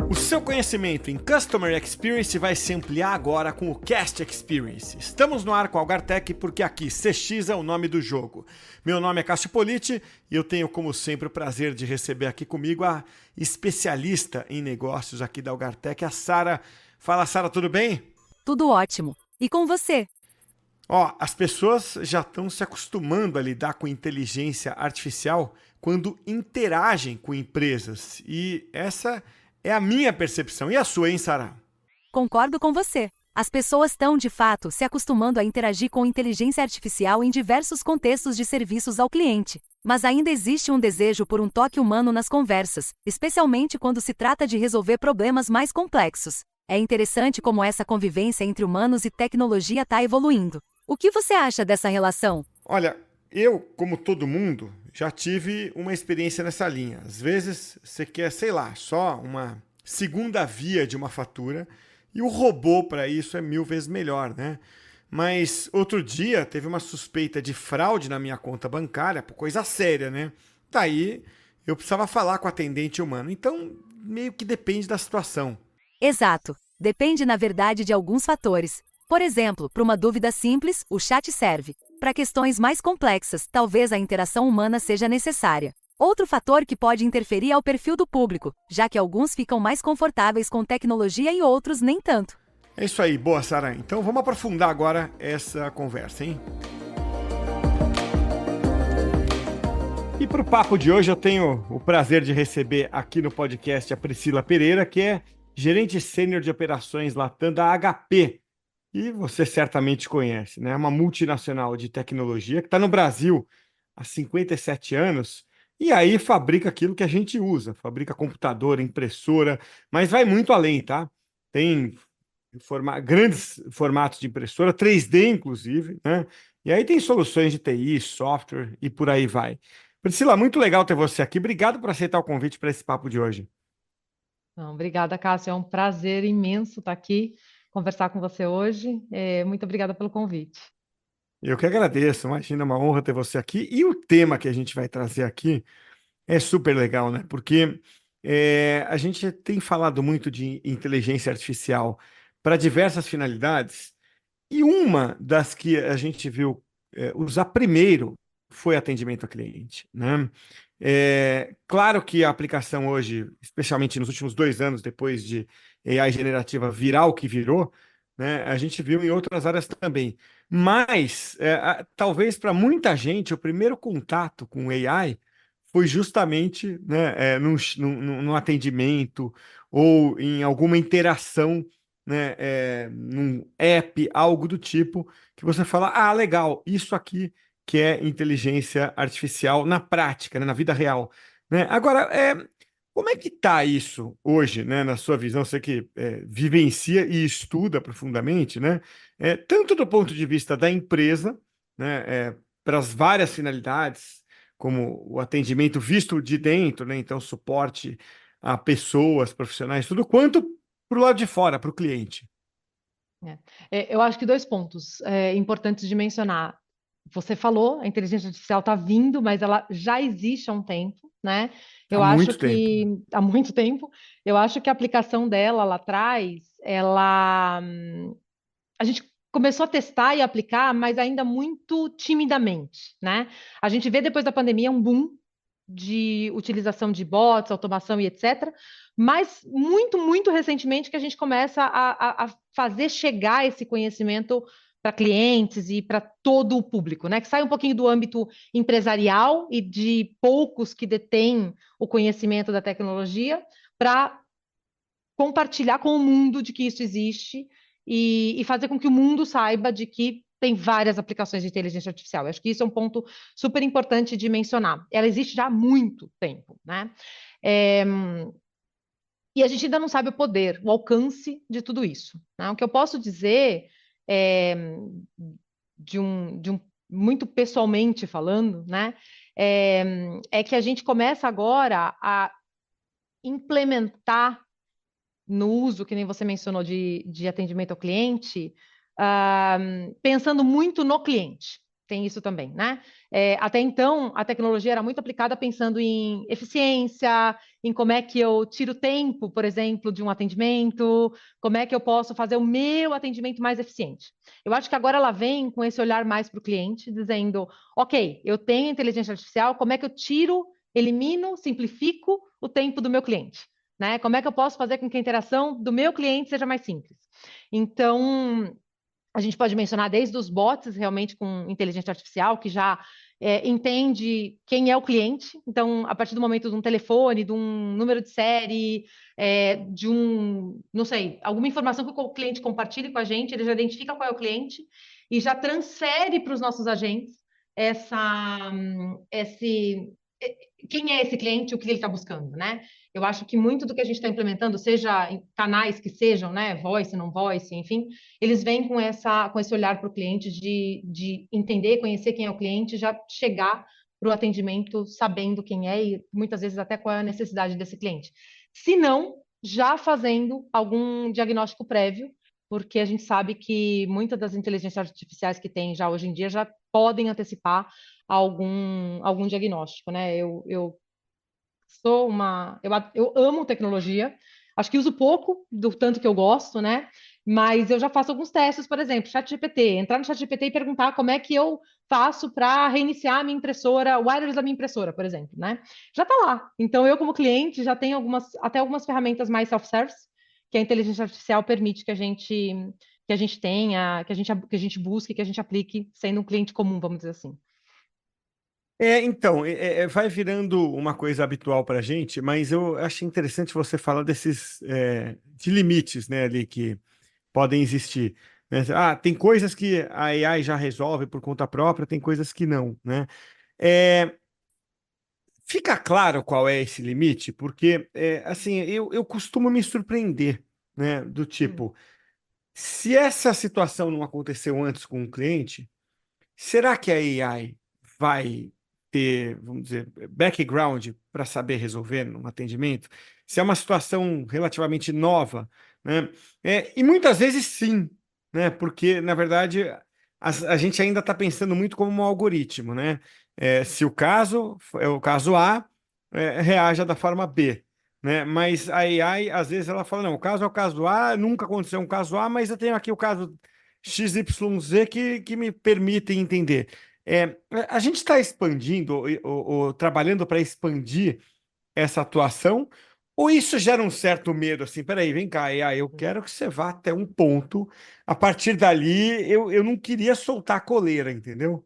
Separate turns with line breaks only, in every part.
O seu conhecimento em Customer Experience vai se ampliar agora com o Cast Experience. Estamos no ar com a Algartec porque aqui CX é o nome do jogo. Meu nome é Cássio Politi e eu tenho, como sempre, o prazer de receber aqui comigo a especialista em negócios aqui da Algartec, a Sara. Fala, Sara, tudo bem?
Tudo ótimo. E com você?
As pessoas já estão se acostumando a lidar com inteligência artificial quando interagem com empresas. E essa é a minha percepção. E a sua, hein, Sara?
Concordo com você. As pessoas estão, de fato, se acostumando a interagir com inteligência artificial em diversos contextos de serviços ao cliente. Mas ainda existe um desejo por um toque humano nas conversas, especialmente quando se trata de resolver problemas mais complexos. É interessante como essa convivência entre humanos e tecnologia está evoluindo. O que você acha dessa relação?
Olha, eu, como todo mundo, já tive uma experiência nessa linha. Às vezes você quer, sei lá, só uma segunda via de uma fatura e o robô para isso é 1000 vezes melhor, né? Mas outro dia teve uma suspeita de fraude na minha conta bancária, por coisa séria, né? Daí eu precisava falar com o atendente humano. Então, meio que depende da situação.
Exato. Depende, na verdade, de alguns fatores. Por exemplo, para uma dúvida simples, o chat serve. Para questões mais complexas, talvez a interação humana seja necessária. Outro fator que pode interferir é o perfil do público, já que alguns ficam mais confortáveis com tecnologia e outros nem tanto.
É isso aí, boa, Sara. Então vamos aprofundar agora essa conversa, hein? E para o papo de hoje eu tenho o prazer de receber aqui no podcast a Priscila Pereira, que é gerente sênior de operações Latam da HP. E você certamente conhece, né? É uma multinacional de tecnologia que está no Brasil há 57 anos e aí fabrica aquilo que a gente usa, fabrica computador, impressora, mas vai muito além, tá? Tem grandes formatos de impressora, 3D inclusive, né? E aí tem soluções de TI, software e por aí vai. Priscila, muito legal ter você aqui. Obrigado por aceitar o convite para esse papo de hoje.
Não, obrigada, Cássio. É um prazer imenso estar aqui, conversar com você hoje. Muito obrigada pelo convite.
Eu que agradeço, imagina, é uma honra ter você aqui. E o tema que a gente vai trazer aqui é super legal, né? Porque a gente tem falado muito de inteligência artificial para diversas finalidades, e uma das que a gente viu usar primeiro foi atendimento a cliente, né? Claro que a aplicação hoje, especialmente nos últimos 2 anos, depois de AI generativa virar o que virou, né, a gente viu em outras áreas também. Mas, talvez para muita gente, o primeiro contato com AI foi justamente, né, num atendimento ou em alguma interação, né, num app, algo do tipo, que você fala, legal, isso aqui que é inteligência artificial na prática, né, na vida real, né? Agora, como é que está isso hoje, né, na sua visão? Você que vivencia e estuda profundamente, né? Tanto do ponto de vista da empresa, né, para as várias finalidades, como o atendimento visto de dentro, né? Então, suporte a pessoas, profissionais, tudo, quanto para o lado de fora, para o cliente.
Eu acho que 2 pontos importantes de mencionar. Você falou, a inteligência artificial está vindo, mas ela já existe há um tempo, né?
Há
Eu acho
muito tempo, né?
que há muito tempo. Eu acho que a aplicação dela lá atrás, a gente começou a testar e aplicar, mas ainda muito timidamente, né? A gente vê depois da pandemia um boom de utilização de bots, automação e etc. Mas muito, muito recentemente que a gente começa a fazer chegar esse conhecimento para clientes e para todo o público, né? Que sai um pouquinho do âmbito empresarial e de poucos que detêm o conhecimento da tecnologia para compartilhar com o mundo de que isso existe e fazer com que o mundo saiba de que tem várias aplicações de inteligência artificial. Eu acho que isso é um ponto super importante de mencionar. Ela existe já há muito tempo, né? É, e a gente ainda não sabe o poder, o alcance de tudo isso, né? O que eu posso dizer é, muito pessoalmente falando, né? É que a gente começa agora a implementar no uso, que nem você mencionou, de atendimento ao cliente, pensando muito no cliente. tem isso também, né? Até então, a tecnologia era muito aplicada pensando em eficiência, em como é que eu tiro tempo, por exemplo, de um atendimento, como é que eu posso fazer o meu atendimento mais eficiente. Eu acho que agora ela vem com esse olhar mais para o cliente, dizendo, ok, eu tenho inteligência artificial, como é que eu tiro, elimino, simplifico o tempo do meu cliente? Né? Como é que eu posso fazer com que a interação do meu cliente seja mais simples? Então, a gente pode mencionar desde os bots, realmente com inteligência artificial, que já entende quem é o cliente. Então, a partir do momento de um telefone, de um número de série, de não sei, alguma informação que o cliente compartilhe com a gente, ele já identifica qual é o cliente e já transfere para os nossos agentes esse, quem é esse cliente, o que ele está buscando, né? Eu acho que muito do que a gente está implementando, seja em canais que sejam, né, voice, não voice, enfim, eles vêm com esse olhar para o cliente de entender, conhecer quem é o cliente, já chegar para o atendimento sabendo quem é e muitas vezes até qual é a necessidade desse cliente. Se não, já fazendo algum diagnóstico prévio, porque a gente sabe que muitas das inteligências artificiais que tem já hoje em dia já podem antecipar algum diagnóstico, né? Eu amo tecnologia, acho que uso pouco do tanto que eu gosto, né? Mas eu já faço alguns testes, por exemplo, ChatGPT, entrar no ChatGPT e perguntar como é que eu faço para reiniciar a minha impressora, o wireless da minha impressora, por exemplo, né? Já está lá. Então eu como cliente já tenho até algumas ferramentas mais self-service que a inteligência artificial permite que a gente tenha, que a gente busque, que a gente aplique, sendo um cliente comum, vamos dizer assim.
Então, vai virando uma coisa habitual para a gente, mas eu achei interessante você falar de limites, né, ali que podem existir, né? Tem coisas que a AI já resolve por conta própria, tem coisas que não, né? É, Fica claro qual é esse limite, porque, assim, eu costumo me surpreender, né, do
Hum.
tipo, se essa situação não aconteceu antes com um cliente, será que a AI vai ter, vamos dizer, background para saber resolver num atendimento? Se é uma situação relativamente nova, né? E muitas vezes sim, né? Porque, na verdade, a gente ainda está pensando muito como um algoritmo, né? Se o caso é o caso A, reaja da forma B. Né? Mas a AI, às vezes, ela fala: não, o caso é o caso A, nunca aconteceu um caso A, mas eu tenho aqui o caso XYZ que me permitem entender. A gente está expandindo ou trabalhando para expandir essa atuação, ou isso gera um certo medo, assim, peraí, vem cá, AI, eu quero que você vá até um ponto, a partir dali eu não queria soltar a coleira, entendeu?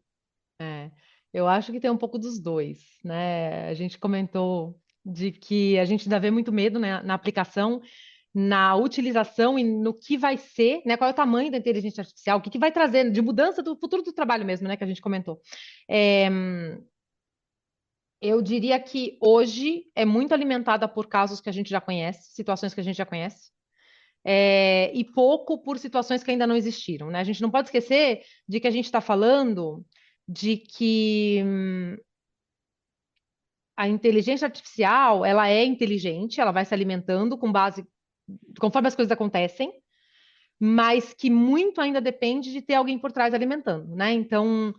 É, eu acho que tem um pouco dos dois, né? A gente comentou de que a gente ainda vê muito medo, né, na aplicação, na utilização e no que vai ser, né? Qual é o tamanho da inteligência artificial, o que vai trazer de mudança do futuro do trabalho mesmo, né? Que a gente comentou. É, eu diria que hoje é muito alimentada por casos que a gente já conhece, situações que a gente já conhece. E pouco por situações que ainda não existiram, né? A gente não pode esquecer de que a gente está falando de que a inteligência artificial, ela é inteligente, ela vai se alimentando com base, conforme as coisas acontecem, mas que muito ainda depende de ter alguém por trás alimentando, né? Então,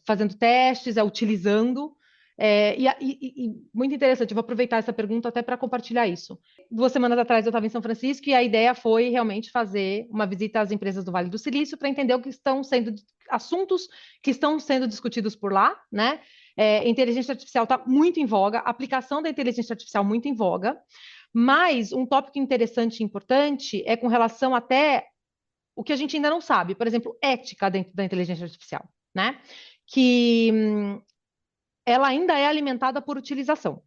fazendo testes, utilizando. E muito interessante, eu vou aproveitar essa pergunta até para compartilhar isso. 2 semanas atrás eu estava em São Francisco e a ideia foi realmente fazer uma visita às empresas do Vale do Silício para entender o que estão sendo assuntos que estão sendo discutidos por lá, né? Inteligência artificial está muito em voga, a aplicação da inteligência artificial muito em voga, mas um tópico interessante e importante é com relação até o que a gente ainda não sabe, por exemplo, ética dentro da inteligência artificial, né? Que ela ainda é alimentada por utilização.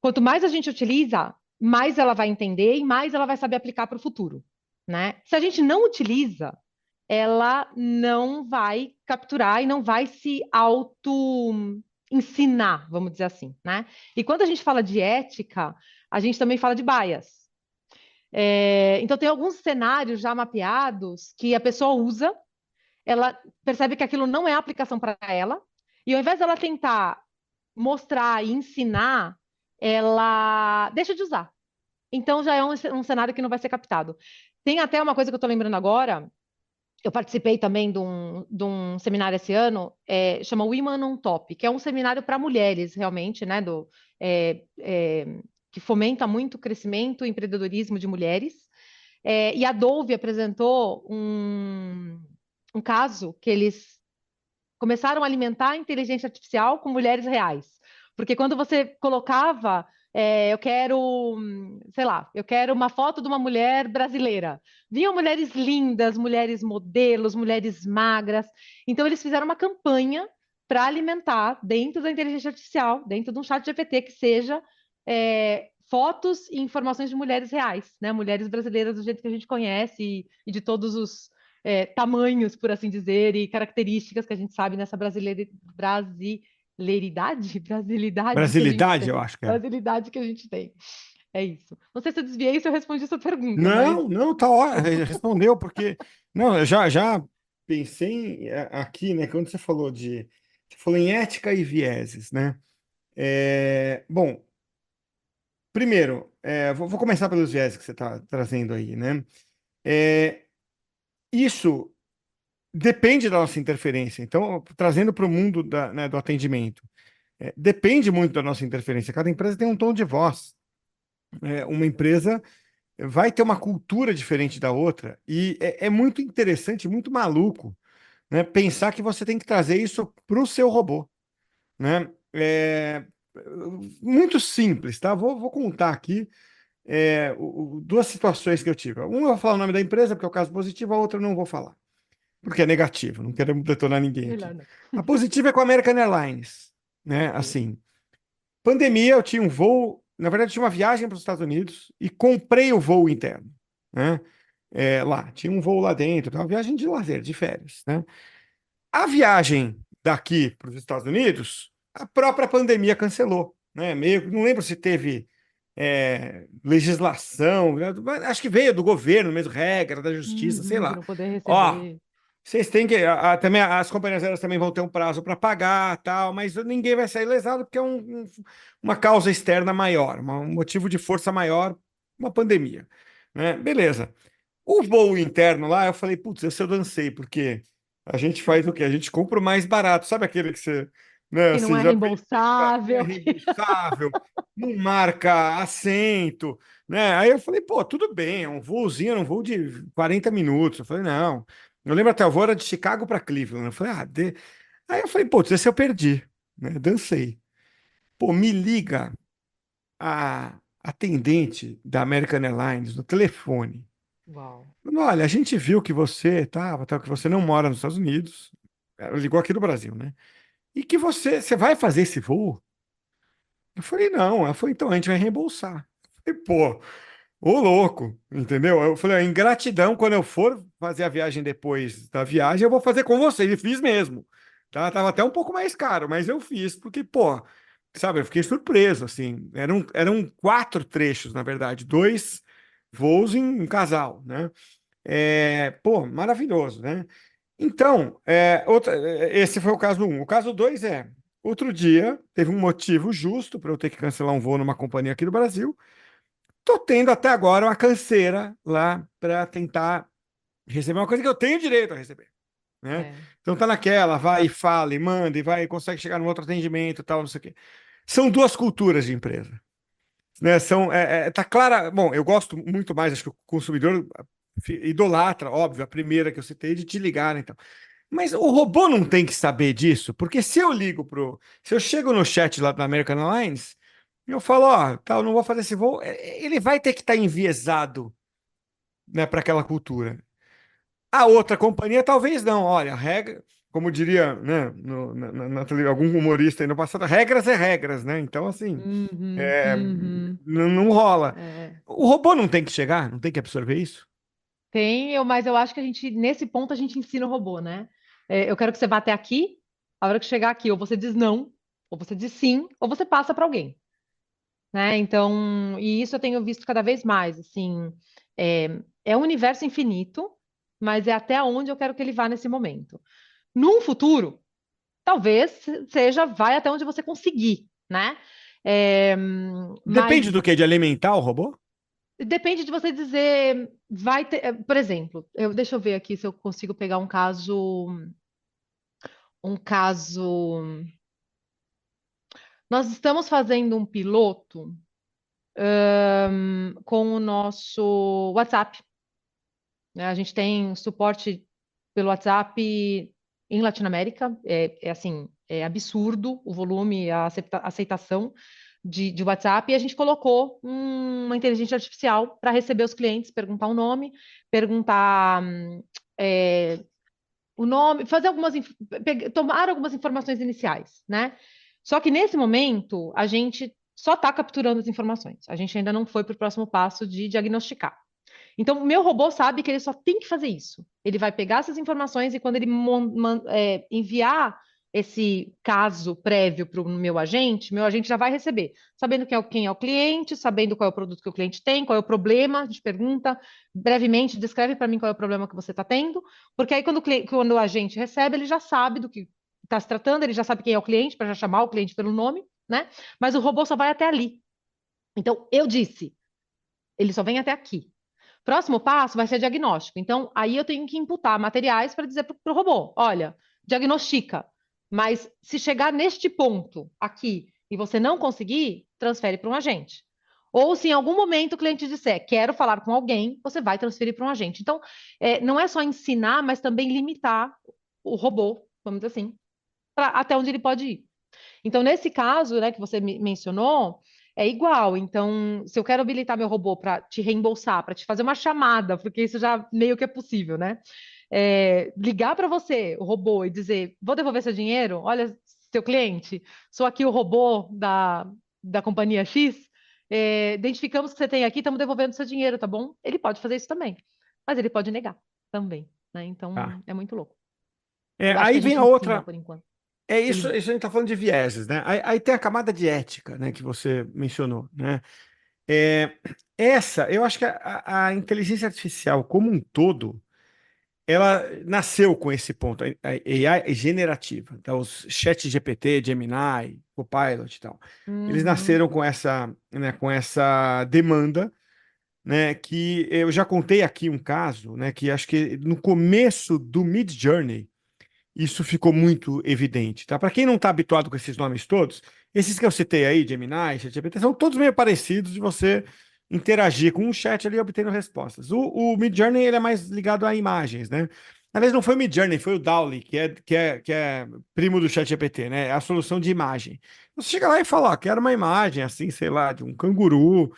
Quanto mais a gente utiliza, mais ela vai entender e mais ela vai saber aplicar para o futuro, né? Se a gente não utiliza, ela não vai capturar e não vai se auto ensinar, vamos dizer assim, né? E quando a gente fala de ética, a gente também fala de bias. Então tem alguns cenários já mapeados que a pessoa usa, ela percebe que aquilo não é aplicação para ela, e ao invés dela tentar mostrar e ensinar, ela deixa de usar. Então já é um cenário que não vai ser captado. Tem até uma coisa que eu estou lembrando agora, eu participei também de um seminário esse ano, chama Women on Top, que é um seminário para mulheres, realmente, né, é, é, que fomenta muito o crescimento e empreendedorismo de mulheres. E a Dove apresentou um caso que eles começaram a alimentar a inteligência artificial com mulheres reais. Porque quando você colocava, eu quero, sei lá, eu quero uma foto de uma mulher brasileira. Vinham mulheres lindas, mulheres modelos, mulheres magras. Então, eles fizeram uma campanha para alimentar, dentro da inteligência artificial, dentro de um chat GPT que seja, fotos e informações de mulheres reais, né? Mulheres brasileiras do jeito que a gente conhece e de todos os tamanhos, por assim dizer, e características que a gente sabe nessa brasilidade que a gente
Brasilidade, eu
tem.
acho que é.
Brasilidade que a gente tem. É isso. Não sei se eu desviei, se eu respondi sua pergunta, mas
Não, não, tá ótimo, respondeu, porque. Não, eu já pensei aqui, né, quando Você falou em ética e vieses, né? Bom, primeiro, vou começar pelos vieses que você está trazendo aí, né? É, isso depende da nossa interferência. Então, trazendo para o mundo né, do atendimento, depende muito da nossa interferência. Cada empresa tem um tom de voz. Uma empresa vai ter uma cultura diferente da outra, e é muito interessante, muito maluco, né, pensar que você tem que trazer isso para o seu robô, né? Muito simples, tá? Vou contar aqui duas situações que eu tive. Uma eu vou falar o nome da empresa, porque é o caso positivo, a outra eu não vou falar, porque é negativo, não quero detonar ninguém aqui.
melhor não.
A positiva é com a American Airlines, né? Assim, pandemia, eu tinha um voo, na verdade, eu tinha uma viagem para os Estados Unidos e comprei o voo interno, né? Lá, tinha um voo lá dentro, uma viagem de lazer, de férias, né? A viagem daqui para os Estados Unidos, a própria pandemia cancelou, né? Meio, não lembro se teve legislação, né? Acho que veio do governo mesmo, regra da justiça, sei
De
lá.
não poder
Ó,
receber.
vocês têm que. Também as companhias aéreas também vão ter um prazo para pagar, tal, mas ninguém vai sair lesado porque é uma causa externa maior, um motivo de força maior, uma pandemia, né? Beleza. O voo interno lá, eu falei, putz, esse eu dancei, porque a gente faz o quê? A gente compra o mais barato, sabe aquele que você, né,
Que não
assim,
é
já verifica, não é
reembolsável.
reembolsável, não marca assento, né? Aí eu falei, pô, tudo bem, é um voozinho, é um voo de 40 minutos. Eu falei, não. Eu lembro até o voo era de Chicago para Cleveland. Eu falei, Aí eu falei, putz, esse eu perdi, né? Dancei. Pô, me liga a atendente da American Airlines no telefone.
Uau.
Olha, a gente viu que você que você não mora nos Estados Unidos. Ela ligou aqui do Brasil, né? E que você vai fazer esse voo? Eu falei, não. Ela falou, então a gente vai reembolsar. Eu falei, pô, ô louco, entendeu? Eu falei, em gratidão, quando eu for fazer a viagem depois da viagem, eu vou fazer com você. E fiz mesmo. Tá? Tava até um pouco mais caro, mas eu fiz, porque, pô, sabe, eu fiquei surpreso, assim. Eram quatro trechos, na verdade, dois voos em um casal, né? Pô, maravilhoso, né? Então, esse foi o caso um. O caso dois outro dia teve um motivo justo para eu ter que cancelar um voo numa companhia aqui do Brasil. Tô tendo até agora uma canseira lá para tentar receber uma coisa que eu tenho direito a receber, né?
É.
Então tá naquela, vai e fala, e manda, e vai, e consegue chegar num outro atendimento, e tal, não sei o quê. São duas culturas de empresa, né? Tá clara. Bom, eu gosto muito mais, acho que o consumidor idolatra, óbvio, a primeira que eu citei de te ligar, então. Mas o robô não tem que saber disso, porque se eu chego no chat lá da American Airlines, eu falo, ó, tal, não vou fazer esse voo, ele vai ter que estar enviesado, né, para aquela cultura. A outra companhia talvez não. Olha, regra, como diria, né, algum humorista aí no passado, regras é regras, né? Então, assim,
Uhum,
é,
uhum.
não rola.
É.
O robô não tem que chegar, não tem que absorver isso?
Mas eu acho que nesse ponto, a gente ensina o robô, né? Eu quero que você vá até aqui, a hora que chegar aqui, ou você diz não, ou você diz sim, ou você passa para alguém, né? Então, e isso eu tenho visto cada vez mais, assim, é um universo infinito, mas é até onde eu quero que ele vá nesse momento. Num futuro, talvez seja, vai até onde você conseguir, né? É,
Depende
mas
do que? De alimentar o robô?
Depende de você dizer, vai ter, por exemplo, deixa eu ver aqui se eu consigo pegar um caso. Nós estamos fazendo um piloto, com o nosso WhatsApp, né? A gente tem suporte pelo WhatsApp em Latinoamérica, é assim, é absurdo o volume, a aceitação de WhatsApp, e a gente colocou uma inteligência artificial para receber os clientes, perguntar o nome, perguntar é, o nome, fazer tomar algumas informações iniciais, né? Só que nesse momento a gente só está capturando as informações. A gente ainda não foi para o próximo passo de diagnosticar. Então, o meu robô sabe que ele só tem que fazer isso. Ele vai pegar essas informações e quando ele enviar esse caso prévio para o meu agente já vai receber, sabendo quem é o cliente, sabendo qual é o produto que o cliente tem, qual é o problema, a gente pergunta brevemente, descreve para mim qual é o problema que você está tendo, porque aí quando o agente recebe, ele já sabe do que está se tratando, ele já sabe quem é o cliente, para já chamar o cliente pelo nome, né? Mas o robô só vai até ali. Então, eu disse, ele só vem até aqui. Próximo passo vai ser diagnóstico. Então, aí eu tenho que imputar materiais para dizer para o robô: olha, diagnostica. Mas se chegar neste ponto aqui e você não conseguir, transfere para um agente. Ou se em algum momento o cliente disser, quero falar com alguém, você vai transferir para um agente. Então, não é só ensinar, mas também limitar o robô, vamos dizer assim, até onde ele pode ir. Então, nesse caso, né, que você mencionou, é igual. Então, se eu quero habilitar meu robô para te reembolsar, para te fazer uma chamada, porque isso já meio que é possível, né? Ligar para você, o robô, e dizer: vou devolver seu dinheiro? Olha, seu cliente, sou aqui o robô da companhia X. Identificamos que você tem aqui, estamos devolvendo seu dinheiro, tá bom? Ele pode fazer isso também, mas ele pode negar também, né?
Tá.
Então, é muito louco.
É,
Eu acho que
aí
a
vem
gente
a
ensina
outra.
por enquanto.
É isso,
Ele...
isso a gente está falando de vieses, né? Aí tem a camada de ética, né, que você mencionou, né? É, eu acho que a inteligência artificial como um todo, ela nasceu com esse ponto, a AI é generativa. Então, os chat GPT, Gemini, Copilot e tal, eles
Uhum.
nasceram né, com essa demanda, né, que eu já contei aqui um caso, né, que acho que no começo do Mid Journey, isso ficou muito evidente, tá? Para quem não está habituado com esses nomes todos, esses que eu citei aí, Gemini, ChatGPT, são todos meio parecidos de você interagir com um chat ali obtendo respostas. O Midjourney ele é mais ligado a imagens, né? Aliás, não foi o Midjourney, foi o DALL-E, que é primo do ChatGPT, né? É a solução de imagem. Você chega lá e fala, ó, quero uma imagem assim, sei lá, de um canguru,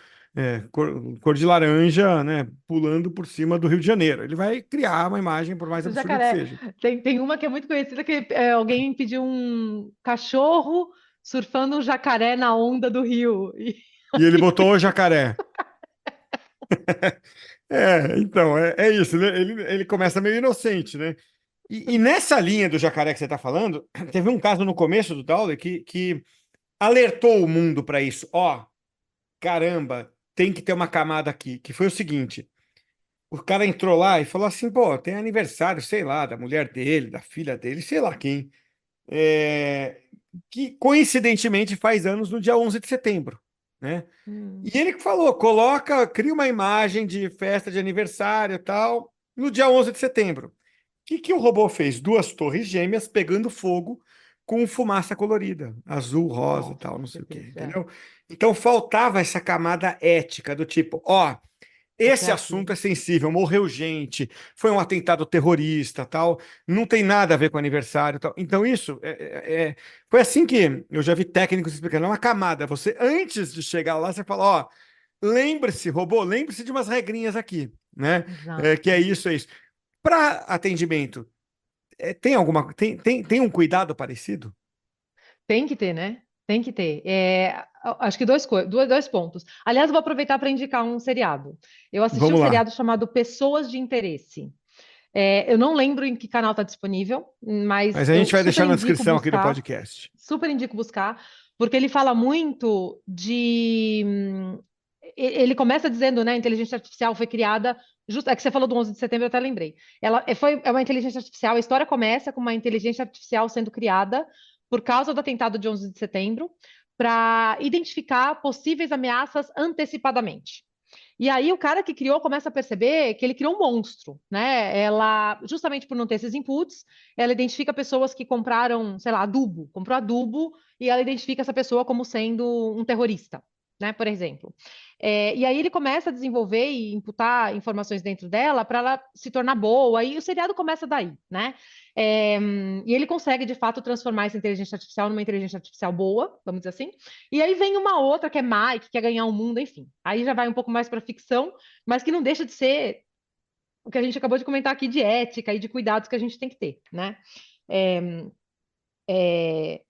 cor de laranja, né, pulando por cima do Rio de Janeiro. Ele vai criar uma imagem, por mais
Do
absurda que
jacaré.
seja.
Tem uma que é muito conhecida que alguém pediu um cachorro surfando um jacaré na onda do rio. E
E ele botou o jacaré. Então, é isso, né? Ele começa meio inocente, né? E nessa linha do jacaré que você está falando, teve um caso no começo do Dowley que alertou o mundo para isso. Ó, caramba, tem que ter uma camada aqui. Que foi o seguinte: o cara entrou lá e falou assim, pô, tem aniversário, sei lá, da mulher dele, da filha dele, sei lá quem, é, que coincidentemente faz anos no dia 11 de setembro, né?
Hum,
E ele que falou, cria uma imagem de festa de aniversário e tal, no dia 11 de setembro. O que o robô fez? Duas torres gêmeas pegando fogo com fumaça colorida, azul, rosa e
nossa,
tal, não sei
meu
o quê,
Deus,
entendeu? Então faltava essa camada ética do tipo, ó,
até
esse
aqui.
assunto é sensível, morreu gente, foi um atentado terrorista, tal, não tem nada a ver com aniversário, tal. Então isso foi assim que eu já vi técnicos explicando, é uma camada. Você antes de chegar lá, você fala, ó, lembre-se, robô, lembre-se de umas regrinhas aqui, né? Que é
Exato.
isso, é isso. Para atendimento, tem um cuidado parecido?
Tem que ter, né? Tem que ter. Acho que dois pontos. Aliás, eu vou aproveitar para indicar um seriado. Eu assisti um
Vamos lá.
seriado chamado Pessoas de Interesse. Eu não lembro em que canal está disponível, mas
Mas a gente
eu
vai
super
deixar na
indico
descrição aqui do
buscar.
podcast.
Super indico buscar, porque ele fala muito de. Ele começa dizendo, né, a inteligência artificial foi criada. É que você falou do 11 de setembro, eu até lembrei. É uma inteligência artificial, a história começa com uma inteligência artificial sendo criada por causa do atentado de 11 de setembro, para identificar possíveis ameaças antecipadamente. E aí o cara que criou começa a perceber que ele criou um monstro, né? Ela, justamente por não ter esses inputs, ela identifica pessoas que compraram, sei lá, adubo, comprou adubo e ela identifica essa pessoa como sendo um terrorista, né? Por exemplo. E aí ele começa a desenvolver e imputar informações dentro dela para ela se tornar boa, e o seriado começa daí, né? E ele consegue, de fato, transformar essa inteligência artificial numa inteligência artificial boa, vamos dizer assim. E aí vem uma outra que é Mike, que quer ganhar o mundo, enfim. Aí já vai um pouco mais para ficção, mas que não deixa de ser o que a gente acabou de comentar aqui de ética e de cuidados que a gente tem que ter, né? É, é,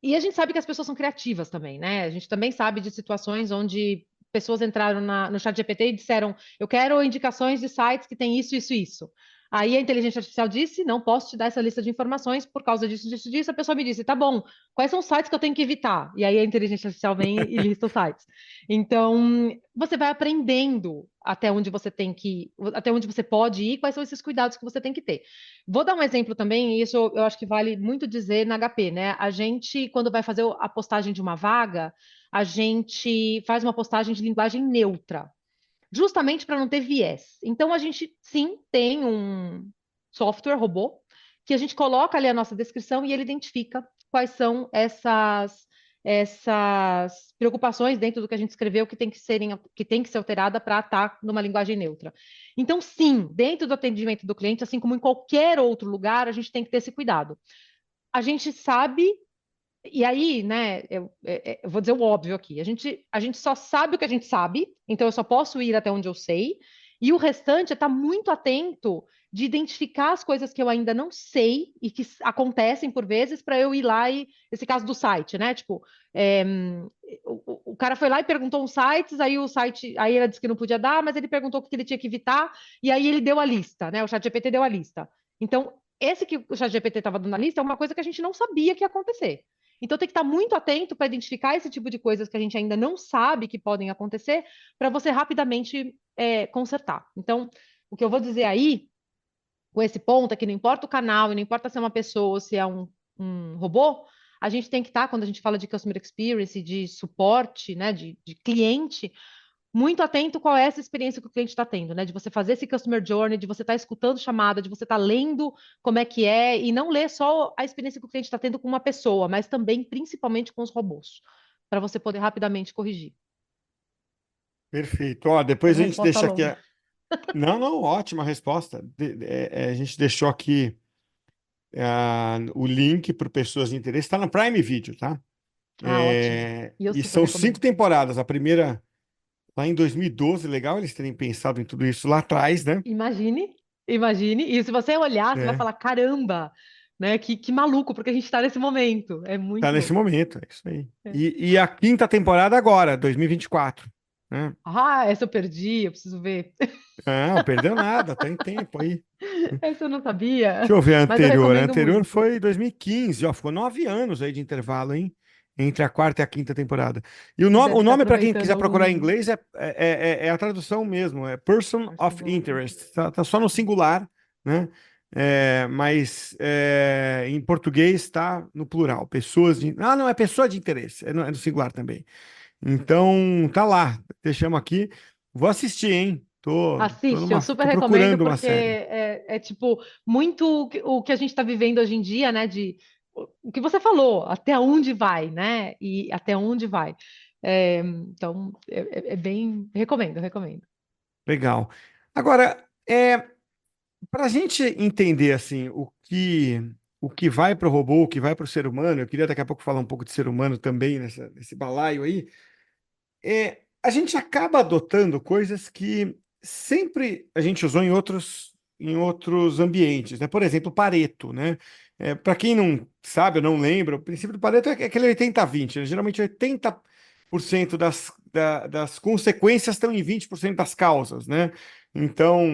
E a gente sabe que as pessoas são criativas também, né? A gente também sabe de situações onde pessoas entraram no chat GPT e disseram: eu quero indicações de sites que tem isso, isso, isso. Aí a inteligência artificial disse: não posso te dar essa lista de informações por causa disso, disso, disso. A pessoa me disse: tá bom, quais são os sites que eu tenho que evitar? E aí a inteligência artificial vem e lista os sites. Então, você vai aprendendo até onde você tem que, até onde você pode ir, quais são esses cuidados que você tem que ter. Vou dar um exemplo também, e isso eu acho que vale muito dizer na HP, né? A gente, quando vai fazer a postagem de uma vaga, a gente faz uma postagem de linguagem neutra, justamente para não ter viés. Então, a gente, sim, tem um software robô que a gente coloca ali a nossa descrição e ele identifica quais são essas preocupações dentro do que a gente escreveu que tem que ser alterada para estar numa linguagem neutra. Então, sim, dentro do atendimento do cliente, assim como em qualquer outro lugar, a gente tem que ter esse cuidado. A gente sabe, e aí, né, eu vou dizer o óbvio aqui, a gente só sabe o que a gente sabe, então eu só posso ir até onde eu sei, e o restante é estar muito atento de identificar as coisas que eu ainda não sei e que acontecem por vezes para eu ir lá e, esse caso do site, né, tipo, é, o cara foi lá e perguntou uns sites, aí o site, aí ela disse que não podia dar, mas ele perguntou o que ele tinha que evitar, e aí ele deu a lista, né, o ChatGPT deu a lista. Então, esse que o ChatGPT estava dando a lista é uma coisa que a gente não sabia que ia acontecer. Então, tem que estar muito atento para identificar esse tipo de coisas que a gente ainda não sabe que podem acontecer, para você rapidamente consertar. Então, o que eu vou dizer aí, com esse ponto, é que não importa o canal, e não importa se é uma pessoa ou se é um robô, a gente tem que estar, quando a gente fala de customer experience, de suporte, né, de cliente, muito atento qual é essa experiência que o cliente está tendo, né? De você fazer esse customer journey, de você estar escutando chamada, de você estar lendo como é que é, e não ler só a experiência que o cliente está tendo com uma pessoa, mas também, principalmente, com os robôs, para você poder rapidamente corrigir.
Perfeito. Ó,
Foi
depois
uma
a gente
resposta
deixa aqui.
longa.
Não, não, ótima resposta. A gente deixou aqui o link para pessoas de interesse. Está no Prime Video, tá?
Ah, ótimo. E eu
E
super
são 5
recomendo.
temporadas. A primeira lá em 2012. Legal eles terem pensado em tudo isso lá atrás, né?
Imagine, imagine. E se você olhar, você vai
É,
falar, caramba, né? Que maluco, porque a gente está nesse momento. É
tá
muito
nesse
louco.
momento, é isso aí.
É.
E a quinta temporada agora, 2024, né?
Ah, essa eu perdi, eu preciso ver.
Não, perdeu nada, tá em tempo aí.
Essa eu não
Deixa
sabia,
eu ver a
mas eu
anterior. A
recomendo
anterior
muito.
foi 2015, ó, ficou 9 anos aí de intervalo, hein? Entre a quarta e a quinta temporada. E o
E
nome,
deve
o
estar
nome para quem
aproveitando
quiser procurar em
algum
inglês é a tradução mesmo, é Person of
Person of
Interest.
Interest.
Tá só no singular, né? Mas em português está no plural. Pessoas de. Ah, não, é pessoa de interesse, é no singular também. Então, tá lá, deixamos aqui. Vou assistir, hein?
Assiste, eu super
Tô
recomendo
procurando uma
porque
série.
tipo muito o que a gente está vivendo hoje em dia, né? De o que você falou, até onde vai, né? E até onde vai. Então, é bem. Recomendo, recomendo.
Legal. Agora, para a gente entender assim o que vai para o robô, o que vai para o ser humano, eu queria daqui a pouco falar um pouco de ser humano também nesse balaio aí. A gente acaba adotando coisas que sempre a gente usou em outros ambientes, né? Por exemplo, Pareto, né? Para quem não sabe ou não lembra, o princípio do Pareto é aquele 80-20, né? Geralmente 80% das consequências estão em 20% das causas, né? Então,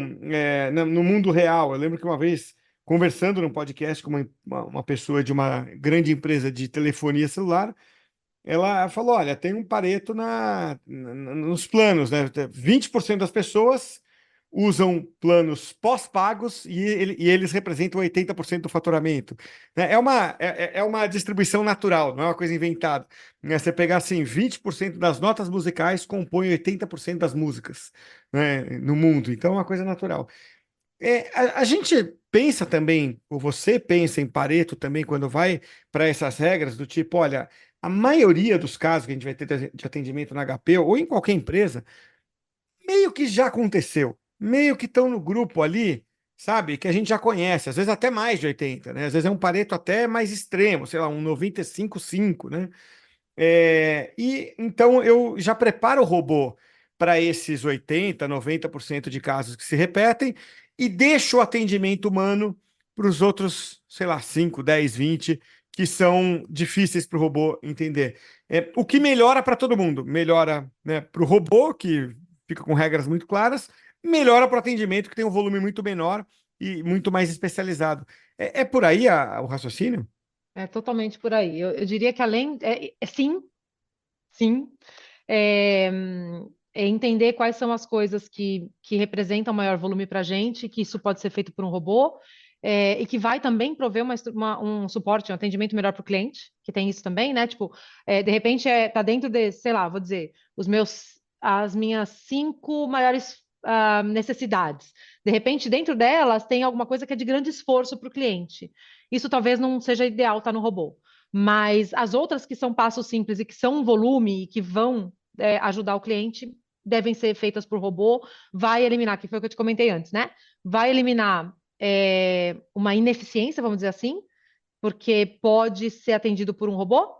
no mundo real, eu lembro que uma vez, conversando num podcast com uma pessoa de uma grande empresa de telefonia celular, ela falou: olha, tem um Pareto nos planos, né? 20% das pessoas usam planos pós-pagos e eles representam 80% do faturamento. Né? É uma distribuição natural, não é uma coisa inventada. Né? Você pegar assim, 20% das notas musicais compõem 80% das músicas, né, no mundo, então é uma coisa natural. A gente pensa também, ou você pensa em Pareto também, quando vai para essas regras do tipo, olha, a maioria dos casos que a gente vai ter de atendimento na HP ou em qualquer empresa, meio que já aconteceu, meio que estão no grupo ali, sabe, que a gente já conhece, às vezes até mais de 80, né? Às vezes é um Pareto até mais extremo, sei lá, um 95/5, né? E então eu já preparo o robô para esses 80, 90% de casos que se repetem e deixo o atendimento humano para os outros, sei lá, 5, 10, 20 que são difíceis para o robô entender. O que melhora para todo mundo. Melhora, né, para o robô, que fica com regras muito claras, melhora para o atendimento, que tem um volume muito menor e muito mais especializado. É por aí o raciocínio?
É totalmente por aí. Eu diria que além, sim, sim, é, é entender quais são as coisas que representam maior volume para a gente, que isso pode ser feito por um robô, e que vai também prover um suporte, um atendimento melhor para o cliente, que tem isso também, né? Tipo, de repente tá dentro de, sei lá, vou dizer, as minhas 5 maiores necessidades. De repente, dentro delas tem alguma coisa que é de grande esforço para o cliente. Isso talvez não seja ideal estar no robô. Mas as outras que são passos simples e que são um volume e que vão ajudar o cliente devem ser feitas por robô. Vai eliminar, que foi o que eu te comentei antes, né? Vai eliminar uma ineficiência, vamos dizer assim, porque pode ser atendido por um robô.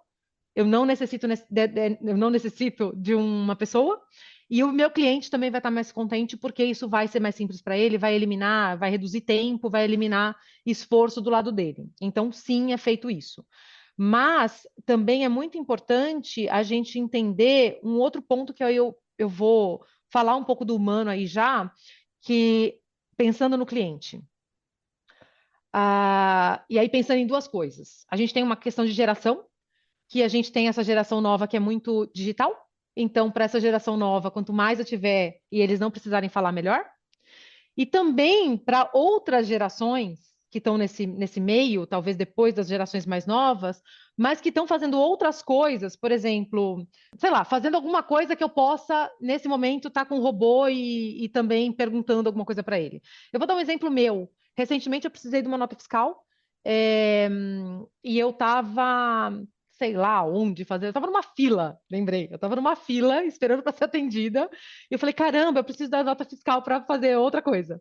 Eu não necessito de uma pessoa. E o meu cliente também vai estar mais contente porque isso vai ser mais simples para ele, vai eliminar, vai reduzir tempo, vai eliminar esforço do lado dele. Então, sim, é feito isso. Mas também é muito importante a gente entender um outro ponto que eu vou falar um pouco do humano aí já, que pensando no cliente. E aí pensando em duas coisas. A gente tem uma questão de geração, que a gente tem essa geração nova que é muito digital. Então, para essa geração nova, quanto mais eu tiver e eles não precisarem falar, melhor. E também para outras gerações que estão nesse meio, talvez depois das gerações mais novas, mas que estão fazendo outras coisas, por exemplo, sei lá, fazendo alguma coisa que eu possa, nesse momento, estar com o robô e também perguntando alguma coisa para ele. Eu vou dar um exemplo meu. Recentemente eu precisei de uma nota fiscal, e eu estava sei lá onde fazer. Eu estava numa fila, lembrei. Eu estava numa fila esperando para ser atendida. E eu falei, caramba, eu preciso da nota fiscal para fazer outra coisa.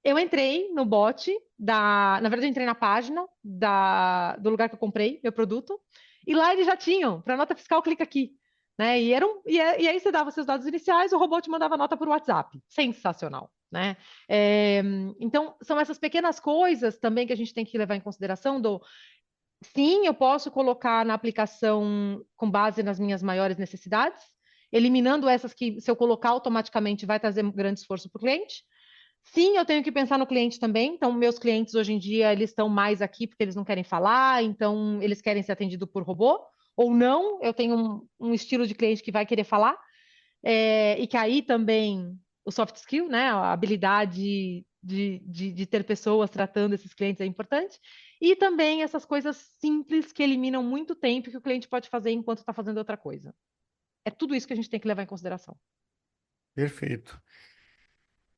Eu entrei no bot na verdade, eu entrei na página do lugar que eu comprei meu produto, e lá eles já tinham, para nota fiscal, clica aqui. Né? E aí você dava seus dados iniciais, o robô te mandava nota por WhatsApp. Sensacional. Né? Então, são essas pequenas coisas também que a gente tem que levar em consideração sim, eu posso colocar na aplicação com base nas minhas maiores necessidades, eliminando essas que, se eu colocar automaticamente, vai trazer um grande esforço para o cliente. Sim, eu tenho que pensar no cliente também. Então, meus clientes hoje em dia, eles estão mais aqui porque eles não querem falar, então eles querem ser atendidos por robô. Ou não, eu tenho um estilo de cliente que vai querer falar. E que aí também o soft skill, né, a habilidade de ter pessoas tratando esses clientes é importante. E também essas coisas simples que eliminam muito tempo que o cliente pode fazer enquanto está fazendo outra coisa. É tudo isso que a gente tem que levar em consideração.
Perfeito.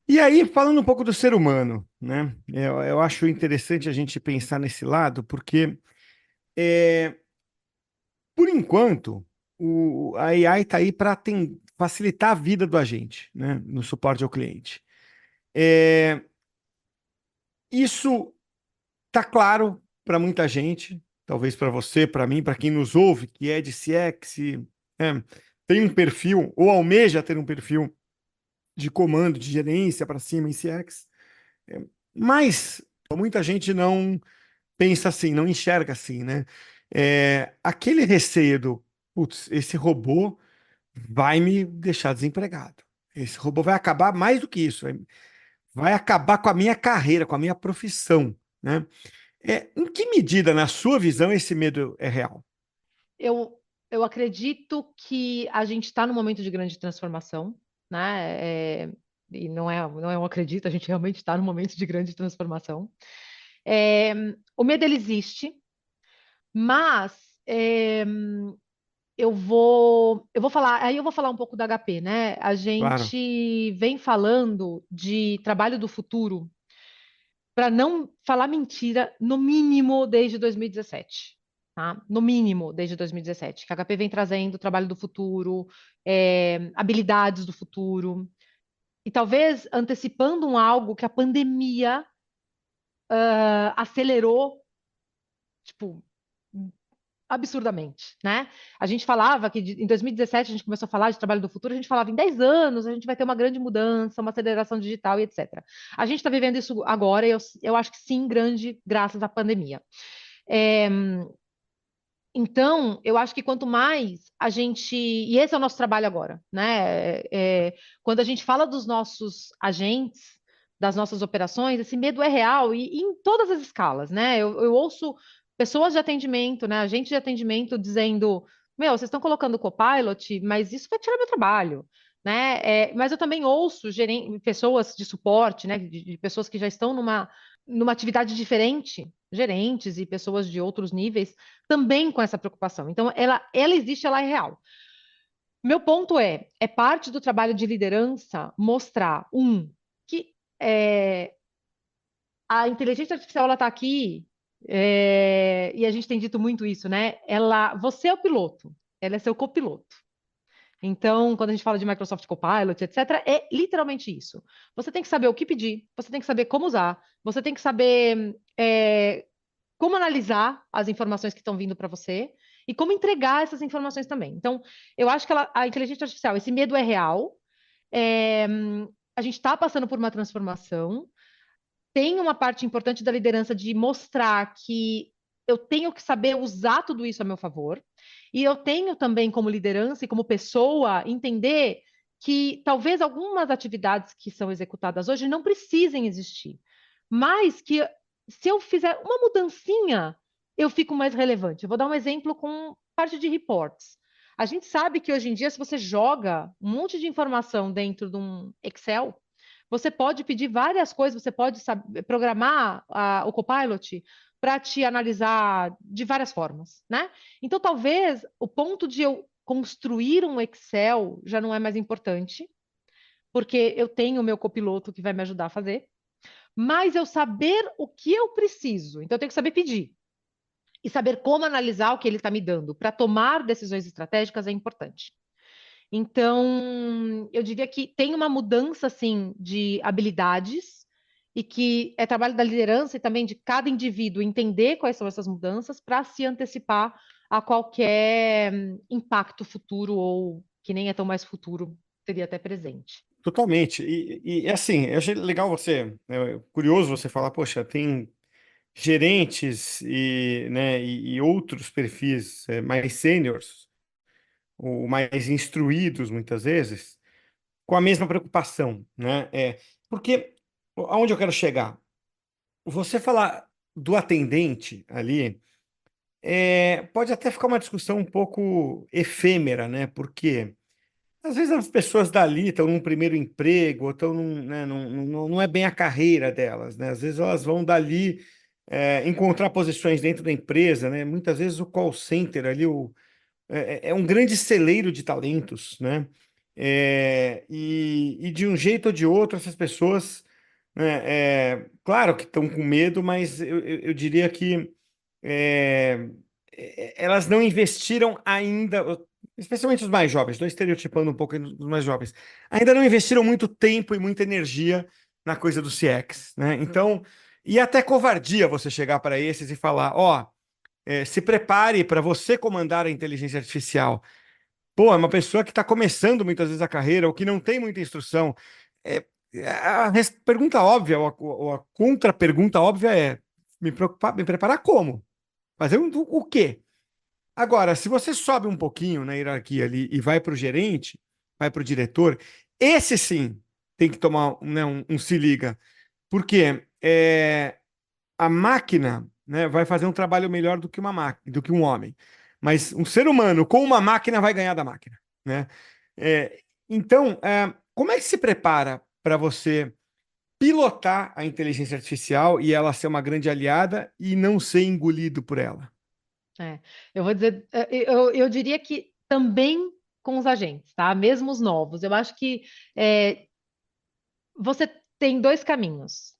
E aí, falando um pouco do ser humano, né? Eu acho interessante a gente pensar nesse lado, porque, é, por enquanto, a AI está aí para facilitar a vida do agente, né? No suporte ao cliente. É, isso está claro para muita gente, talvez para você, para mim, para quem nos ouve, que é de CX, tem um perfil, ou almeja ter um perfil de comando, de gerência para cima em CX. Mas muita gente não pensa assim, não enxerga assim, né? Aquele receio do, putz, esse robô vai me deixar desempregado. Esse robô vai acabar mais do que isso, vai acabar com a minha carreira, com a minha profissão, né? Em que medida, na sua visão, esse medo é real?
Eu, eu acredito que a gente está num momento de grande transformação, né? e não é um acredito, a gente realmente está num momento de grande transformação. É, o medo ele existe, mas eu vou falar, aí eu vou falar um pouco da HP, né? A
Claro,
gente vem falando de trabalho do futuro para não falar mentira, no mínimo desde 2017. Tá? No mínimo desde 2017, que a HP vem trazendo trabalho do futuro, habilidades do futuro, e talvez antecipando algo que a pandemia acelerou, tipo, absurdamente, né? A gente falava que em 2017 a gente começou a falar de trabalho do futuro, a gente falava em 10 anos a gente vai ter uma grande mudança, uma aceleração digital e etc. A gente está vivendo isso agora e eu acho que sim, grande, graças à pandemia. É, então, eu acho que quanto mais a gente. E esse é o nosso trabalho agora, né? Quando a gente fala dos nossos agentes, das nossas operações, esse medo é real e em todas as escalas, né? Eu ouço pessoas de atendimento, né? Agentes de atendimento dizendo: Meu, vocês estão colocando o Copilot, mas isso vai tirar meu trabalho. Né? Mas eu também ouço pessoas de suporte, né? De pessoas que já estão numa atividade diferente, gerentes e pessoas de outros níveis, também com essa preocupação. Então, ela existe, ela é real. Meu ponto é parte do trabalho de liderança mostrar, que a inteligência artificial ela está aqui, e a gente tem dito muito isso, né? Você é o piloto, ela é seu copiloto. Então, quando a gente fala de Microsoft Copilot, etc., é literalmente isso. Você tem que saber o que pedir, você tem que saber como usar, você tem que saber como analisar as informações que estão vindo para você e como entregar essas informações também. Então, eu acho que a inteligência artificial, esse medo é real. É, a gente está passando por uma transformação. Tem uma parte importante da liderança de mostrar que eu tenho que saber usar tudo isso a meu favor. E eu tenho também, como liderança e como pessoa, entender que talvez algumas atividades que são executadas hoje não precisem existir, mas que se eu fizer uma mudancinha, eu fico mais relevante. Eu vou dar um exemplo com parte de reports. A gente sabe que hoje em dia, se você joga um monte de informação dentro de um Excel, você pode pedir várias coisas, você pode programar o Copilot para te analisar de várias formas, né? Então, talvez o ponto de eu construir um Excel já não é mais importante, porque eu tenho o meu copiloto que vai me ajudar a fazer, mas eu saber o que eu preciso. Então, eu tenho que saber pedir. E saber como analisar o que ele está me dando para tomar decisões estratégicas é importante. Então, eu diria que tem uma mudança, assim, de habilidades e que é trabalho da liderança e também de cada indivíduo entender quais são essas mudanças para se antecipar a qualquer impacto futuro ou que nem é tão mais futuro, seria até presente.
totalmente. Assim, eu achei legal você, curioso você falar, poxa, tem gerentes e outros perfis mais sêniores, ou mais instruídos muitas vezes, com a mesma preocupação, né? Porque aonde eu quero chegar? Você falar do atendente ali, pode até ficar uma discussão um pouco efêmera, né? Porque às vezes as pessoas dali estão num primeiro emprego, ou estão né, não é bem a carreira delas, né? Às vezes elas vão dali encontrar posições dentro da empresa, né? Muitas vezes o call center ali, é um grande celeiro de talentos, né? E de um jeito ou de outro, essas pessoas, né, claro que estão com medo, mas eu diria que é, elas não investiram ainda, especialmente os mais jovens, estou estereotipando um pouco os mais jovens, ainda não investiram muito tempo e muita energia na coisa do CX, né? Então, e até covardia você chegar para esses e falar, ó, se prepare para você comandar a inteligência artificial. Pô, é uma pessoa que está começando muitas vezes a carreira, ou que não tem muita instrução. É, pergunta óbvia, ou a contra-pergunta óbvia é: me preparar como? Fazer o quê? Agora, se você sobe um pouquinho na hierarquia ali e vai para o gerente, vai para o diretor, esse sim tem que tomar né, um se liga. Porque a máquina, né, vai fazer um trabalho melhor do que uma máquina, do que um homem. Mas um ser humano com uma máquina vai ganhar da máquina, né? É, então, como é que se prepara para você pilotar a inteligência artificial e ela ser uma grande aliada e não ser engolido por ela?
É, eu vou dizer, eu diria que também com os agentes, tá? Mesmo os novos. Eu acho que é, você tem dois caminhos.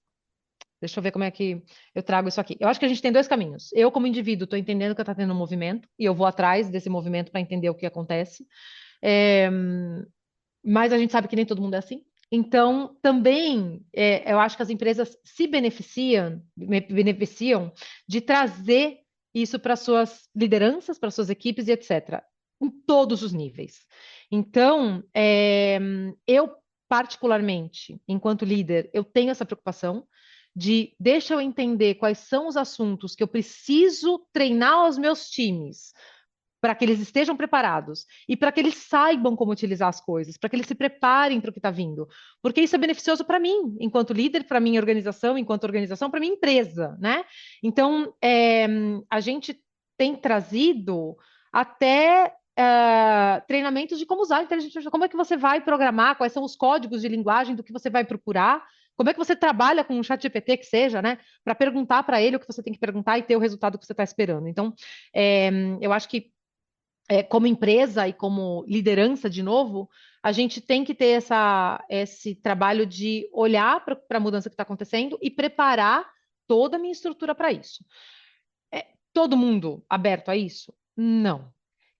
Deixa eu ver como é que eu trago isso aqui. Eu acho que a gente tem dois caminhos. Eu, como indivíduo, estou entendendo que está tendo um movimento e eu vou atrás desse movimento para entender o que acontece. É, mas a gente sabe que nem todo mundo é assim. Então, também, eu acho que as empresas se beneficiam de trazer isso para suas lideranças, para suas equipes e etc., em todos os níveis. Então, eu, particularmente, enquanto líder, eu tenho essa preocupação de deixa eu entender quais são os assuntos que eu preciso treinar os meus times para que eles estejam preparados e para que eles saibam como utilizar as coisas, para que eles se preparem para o que está vindo, porque isso é beneficioso para mim, enquanto líder, para minha organização, enquanto organização, para minha empresa, né? Então, a gente tem trazido até treinamentos de como usar a inteligência artificial, como é que você vai programar, quais são os códigos de linguagem do que você vai procurar. Como é que você trabalha com um chat GPT que seja, né? Para perguntar para ele o que você tem que perguntar e ter o resultado que você está esperando. Então, eu acho que como empresa e como liderança, de novo, a gente tem que ter esse trabalho de olhar para a mudança que está acontecendo e preparar toda a minha estrutura para isso. Todo mundo aberto a isso? Não.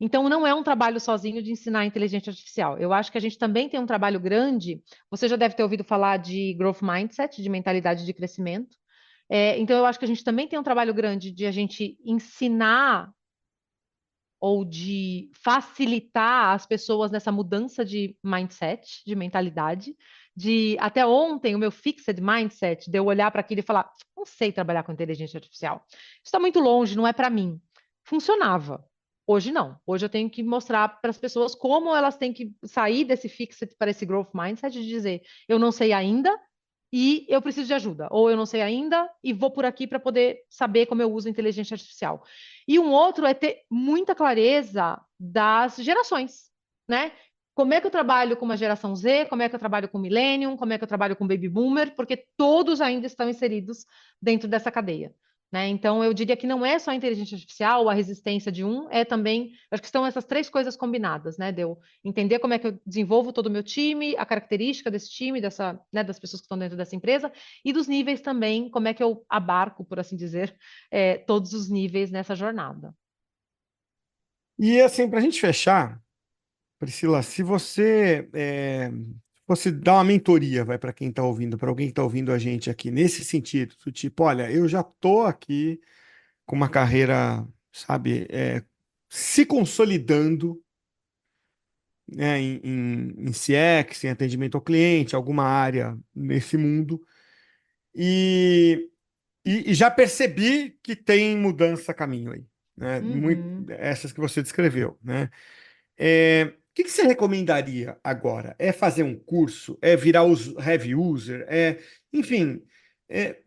Então, não é um trabalho sozinho de ensinar a inteligência artificial. Eu acho que a gente também tem um trabalho grande. Você já deve ter ouvido falar de growth mindset, de mentalidade de crescimento. Então, eu acho que a gente também tem um trabalho grande de a gente ensinar ou de facilitar as pessoas nessa mudança de mindset, de mentalidade, de até ontem o meu fixed mindset, de eu olhar para aquilo e falar, não sei trabalhar com inteligência artificial. Isso está muito longe, não é para mim. Funcionava. Hoje não. Hoje eu tenho que mostrar para as pessoas como elas têm que sair desse fixed para esse growth mindset de dizer, eu não sei ainda, e eu preciso de ajuda, ou eu não sei ainda e vou por aqui para poder saber como eu uso a inteligência artificial. E um outro é ter muita clareza das gerações, né? Como é que eu trabalho com uma geração Z, como é que eu trabalho com Millennium, como é que eu trabalho com Baby Boomer, porque todos ainda estão inseridos dentro dessa cadeia. Né? Então, eu diria que não é só a inteligência artificial, a resistência de um, é também, acho que estão essas três coisas combinadas, né? De eu entender como é que eu desenvolvo todo o meu time, a característica desse time, né, das pessoas que estão dentro dessa empresa, e dos níveis também, como é que eu abarco, por assim dizer, todos os níveis nessa jornada.
E assim, para a gente fechar, Priscila, se você fosse dar uma mentoria, vai para quem está ouvindo, para alguém que está ouvindo a gente aqui, nesse sentido, do tipo, olha, eu já estou aqui com uma carreira, sabe, se consolidando, né, em CX, em atendimento ao cliente, alguma área nesse mundo, e, e já percebi que tem mudança a caminho aí, né?
Uhum.
Essas que você descreveu, né? O que que você recomendaria agora? É fazer um curso? É virar heavy user? Enfim, é,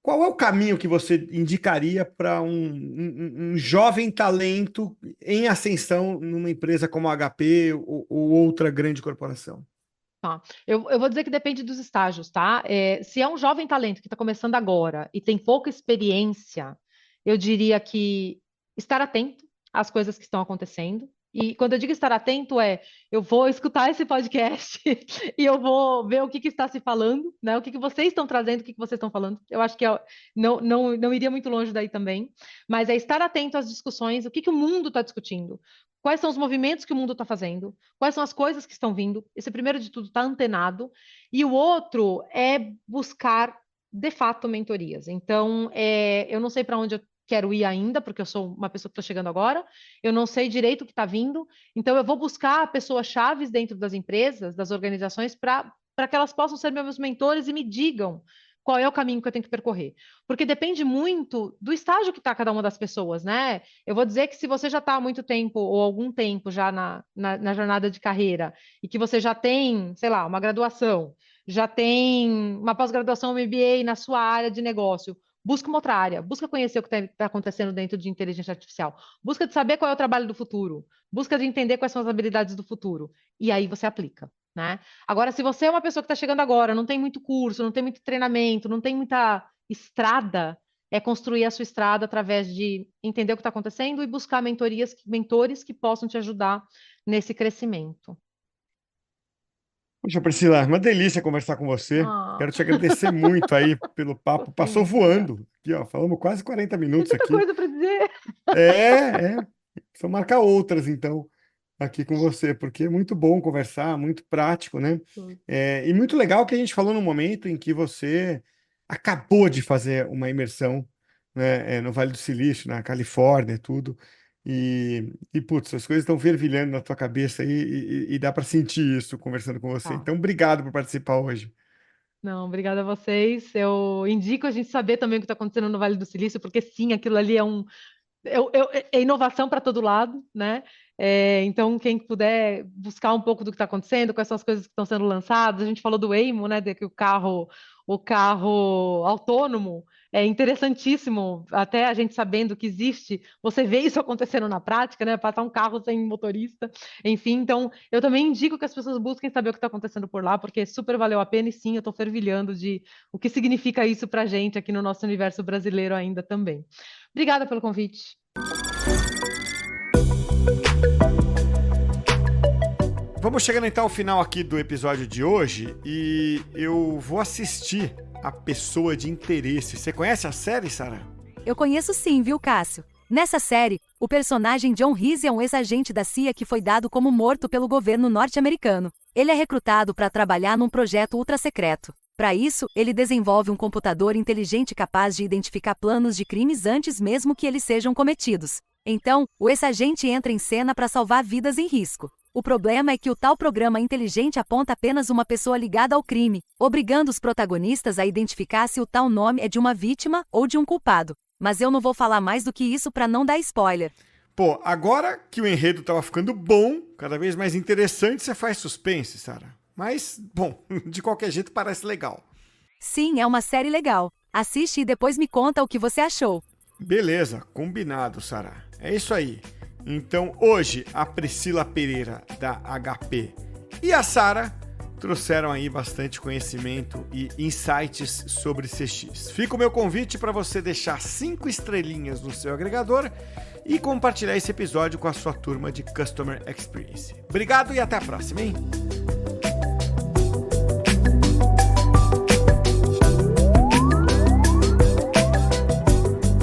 qual é o caminho que você indicaria para um jovem talento em ascensão numa empresa como a HP ou outra grande corporação?
Tá. Eu vou dizer que depende dos estágios, tá? Se é um jovem talento que está começando agora e tem pouca experiência, eu diria que estar atento às coisas que estão acontecendo. E quando eu digo estar atento, eu vou escutar esse podcast e eu vou ver o que está se falando, né? O que vocês estão trazendo, o que vocês estão falando. Eu acho que não iria muito longe daí também, mas é estar atento às discussões, o que o mundo está discutindo, quais são os movimentos que o mundo está fazendo, quais são as coisas que estão vindo. Esse primeiro de tudo está antenado. E o outro é buscar, de fato, mentorias. Então, eu não sei para onde eu quero ir ainda, porque eu sou uma pessoa que estou chegando agora, eu não sei direito o que está vindo, então eu vou buscar pessoas chaves dentro das empresas, das organizações, para que elas possam ser meus mentores e me digam qual é o caminho que eu tenho que percorrer. Porque depende muito do estágio que está cada uma das pessoas, né? Eu vou dizer que se você já está há muito tempo ou algum tempo já na jornada de carreira e que você já tem, sei lá, uma graduação, já tem uma pós-graduação, um MBA na sua área de negócio, busca uma outra área, busca conhecer o que está acontecendo dentro de inteligência artificial, busca de saber qual é o trabalho do futuro, busca de entender quais são as habilidades do futuro, e aí você aplica. né? Agora, se você é uma pessoa que está chegando agora, não tem muito curso, não tem muito treinamento, não tem muita estrada, é construir a sua estrada através de entender o que está acontecendo e buscar mentores que possam te ajudar nesse crescimento.
Poxa, Priscila, uma delícia conversar com você.
Ah,
Quero te agradecer muito aí pelo papo.
você
Passou
muito obrigada.
voando. Aqui, ó, falamos quase 40
Tem
minutos
tanta
aqui.
coisa para dizer.
É. Só marcar outras, então, aqui com você, porque é muito bom conversar, muito prático, né? E muito legal que a gente falou no momento em que você acabou de fazer uma imersão, né, no Vale do Silício, na Califórnia, tudo. Putz, as coisas estão fervilhando na tua cabeça aí e dá para sentir isso conversando com você.
Tá.
Então, obrigado por participar hoje.
Não, obrigada a vocês. Eu indico a gente saber também o que está acontecendo no Vale do Silício, porque sim, aquilo ali é inovação para todo lado, né? Então, quem puder buscar um pouco do que está acontecendo, quais são as coisas que estão sendo lançadas, a gente falou do Waymo, né? De que o carro autônomo é interessantíssimo, até a gente sabendo que existe, você vê isso acontecendo na prática, né? Passar um carro sem motorista, enfim. Então, eu também indico que as pessoas busquem saber o que está acontecendo por lá, porque super valeu a pena e sim, eu estou fervilhando de o que significa isso para a gente aqui no nosso universo brasileiro ainda também. Obrigada pelo convite.
Vamos chegando então ao final aqui do episódio de hoje e eu vou assistir A Pessoa de Interesse. Você conhece a série, Sara?
Eu conheço sim, viu, Cássio? Nessa série, o personagem John Reese é um ex-agente da CIA que foi dado como morto pelo governo norte-americano. Ele é recrutado para trabalhar num projeto ultra-secreto. Para isso, ele desenvolve um computador inteligente capaz de identificar planos de crimes antes mesmo que eles sejam cometidos. Então, o ex-agente entra em cena para salvar vidas em risco. O problema é que o tal programa inteligente aponta apenas uma pessoa ligada ao crime, obrigando os protagonistas a identificar se o tal nome é de uma vítima ou de um culpado. Mas eu não vou falar mais do que isso para não dar spoiler.
Pô, agora que o enredo tava ficando bom, cada vez mais interessante, você faz suspense, Sara. Mas, bom, de qualquer jeito parece legal.
Sim, é uma série legal. Assiste e depois me conta o que você achou.
Beleza, combinado, Sara. É isso aí. Então, hoje, a Priscila Pereira, da HP, e a Sara trouxeram aí bastante conhecimento e insights sobre CX. Fica o meu convite para você deixar 5 estrelinhas no seu agregador e compartilhar esse episódio com a sua turma de Customer Experience. Obrigado e até a próxima, hein?